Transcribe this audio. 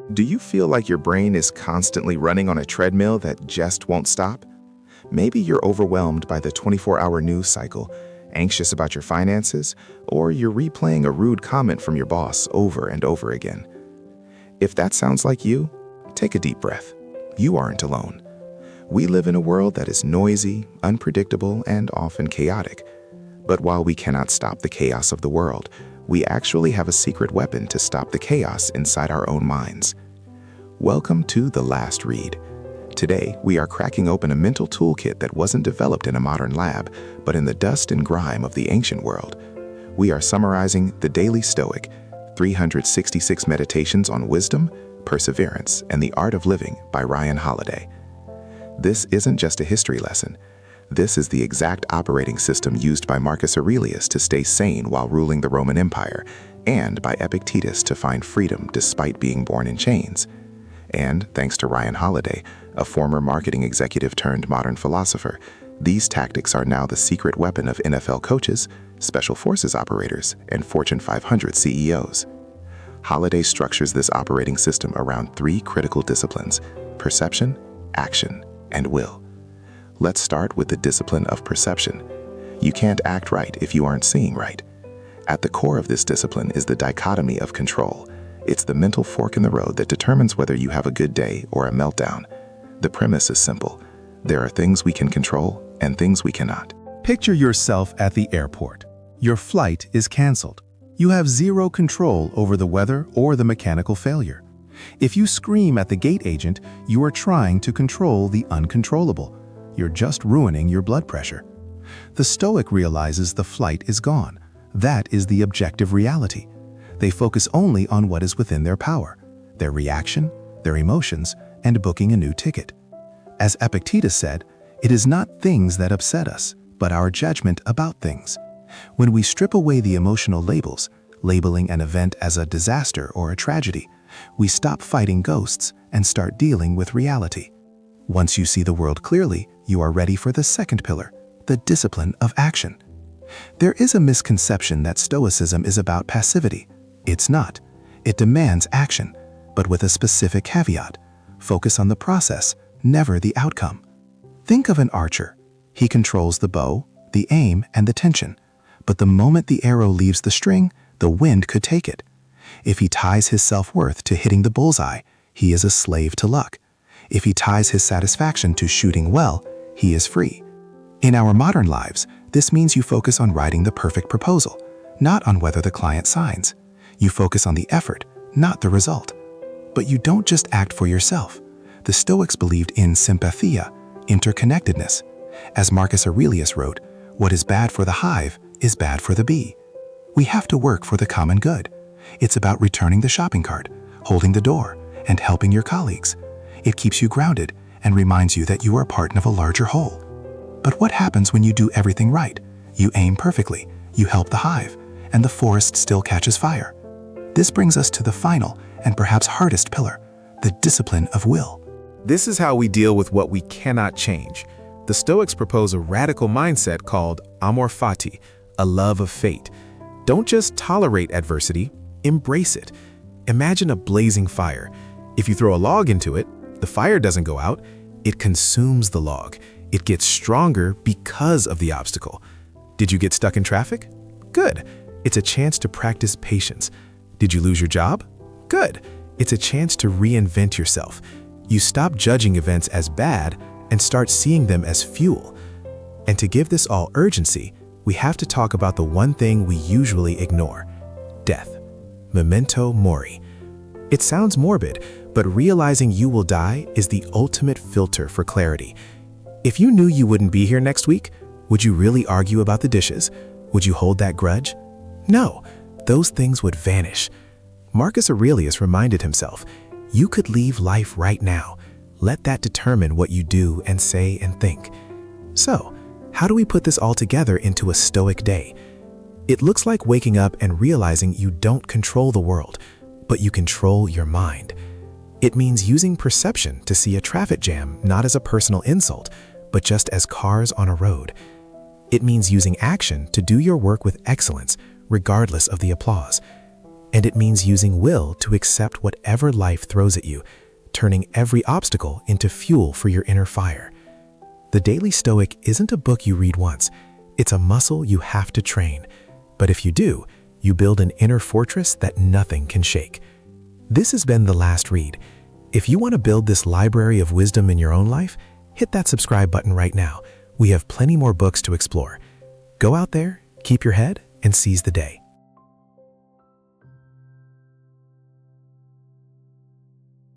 Do you feel like your brain is constantly running on a treadmill that just won't stop? Maybe you're overwhelmed by the 24-hour news cycle, anxious about your finances, or you're replaying a rude comment from your boss over and over again. If that sounds like you, take a deep breath. You aren't alone. We live in a world that is noisy, unpredictable, and often chaotic. But while we cannot stop the chaos of the world, we actually have a secret weapon to stop the chaos inside our own minds. Welcome to The Last Read. Today, we are cracking open a mental toolkit that wasn't developed in a modern lab, but in the dust and grime of the ancient world. We are summarizing the Daily Stoic, 366 Meditations on Wisdom, Perseverance, and the Art of Living by Ryan Holiday. This isn't just a history lesson. This is the exact operating system used by Marcus Aurelius to stay sane while ruling the Roman Empire, and by Epictetus to find freedom despite being born in chains. And thanks to Ryan Holiday, a former marketing executive turned modern philosopher, these tactics are now the secret weapon of NFL coaches, special forces operators, and Fortune 500 CEOs. Holiday structures this operating system around three critical disciplines: perception, action, and will. Let's start with the discipline of perception. You can't act right if you aren't seeing right. At the core of this discipline is the dichotomy of control. It's the mental fork in the road that determines whether you have a good day or a meltdown. The premise is simple. There are things we can control and things we cannot. Picture yourself at the airport. Your flight is canceled. You have zero control over the weather or the mechanical failure. If you scream at the gate agent, you are trying to control the uncontrollable. You're just ruining your blood pressure. The Stoic realizes the flight is gone. That is the objective reality. They focus only on what is within their power, their reaction, their emotions, and booking a new ticket. As Epictetus said, it is not things that upset us, but our judgment about things. When we strip away the emotional labels, labeling an event as a disaster or a tragedy, we stop fighting ghosts and start dealing with reality. Once you see the world clearly, you are ready for the second pillar, the discipline of action. There is a misconception that Stoicism is about passivity. It's not. It demands action, but with a specific caveat. Focus on the process, never the outcome. Think of an archer. He controls the bow, the aim, and the tension. But the moment the arrow leaves the string, the wind could take it. If he ties his self-worth to hitting the bullseye, he is a slave to luck. If he ties his satisfaction to shooting well, he is free. In our modern lives, this means you focus on writing the perfect proposal, not on whether the client signs. You focus on the effort, not the result. But you don't just act for yourself. The Stoics believed in sympathia, interconnectedness. As Marcus Aurelius wrote, what is bad for the hive is bad for the bee. We have to work for the common good. It's about returning the shopping cart, holding the door, and helping your colleagues. It keeps you grounded and reminds you that you are part of a larger whole. But what happens when you do everything right? You aim perfectly, you help the hive, and the forest still catches fire. This brings us to the final and perhaps hardest pillar, the discipline of will. This is how we deal with what we cannot change. The Stoics propose a radical mindset called amor fati, a love of fate. Don't just tolerate adversity, embrace it. Imagine a blazing fire. If you throw a log into it, the fire doesn't go out, it consumes the log. It gets stronger because of the obstacle. Did you get stuck in traffic? Good. It's a chance to practice patience. Did you lose your job? Good. It's a chance to reinvent yourself. You stop judging events as bad and start seeing them as fuel. And to give this all urgency, we have to talk about the one thing we usually ignore: death. Memento mori. It sounds morbid, but realizing you will die is the ultimate filter for clarity. If you knew you wouldn't be here next week, would you really argue about the dishes? Would you hold that grudge? No, those things would vanish. Marcus Aurelius reminded himself, you could leave life right now. Let that determine what you do and say and think. So, how do we put this all together into a Stoic day? It looks like waking up and realizing you don't control the world, but you control your mind. It means using perception to see a traffic jam not as a personal insult, but just as cars on a road. It means using action to do your work with excellence, regardless of the applause. and it means using will to accept whatever life throws at you, turning every obstacle into fuel for your inner fire. The Daily Stoic isn't a book you read once. It's a muscle you have to train. But if you do, you build an inner fortress that nothing can shake. This has been The Last Read. If you want to build this library of wisdom in your own life, hit that subscribe button right now. We have plenty more books to explore. Go out there, keep your head, and seize the day.